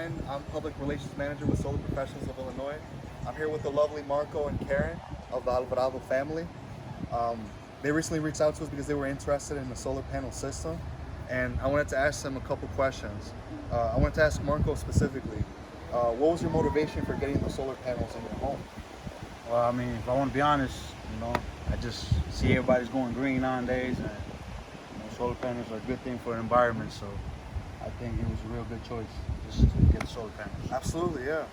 Kevin. I'm Public Relations Manager with Solar Professionals of Illinois. I'm here with the lovely Marco and Karen of the Alvarado family. They recently reached out to us because they were interested in the solar panel system, and I wanted to ask them a couple questions. I wanted to ask Marco specifically, what was your motivation for getting the solar panels in your home? Well, I mean, if I want to be honest, I just see everybody's going green nowadays, and solar panels are a good thing for the environment. So I think it was a real good choice just to get the solar panels. Absolutely, yeah.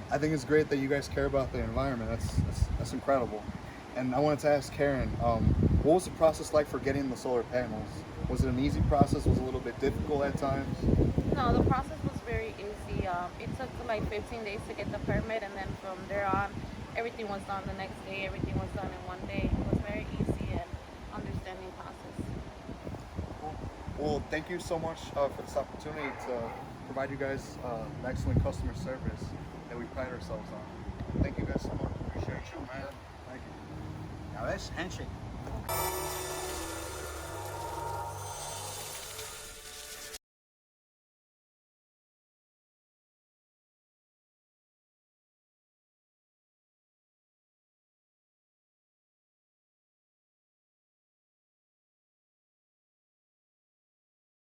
I think it's great that you guys care about the environment. That's incredible. And I wanted to ask Karen, what was the process like for getting the solar panels? Was it an easy process? Was it a little bit difficult at times? No, the process was very easy. It took like 15 days to get the permit, and then from there on, everything was done the next day. Everything was done in one day. It was very easy and understanding process. Well, thank you so much for this opportunity to provide you guys excellent customer service that we pride ourselves on. Thank you guys so much. Appreciate you, man. Thank you. Now that's handshake.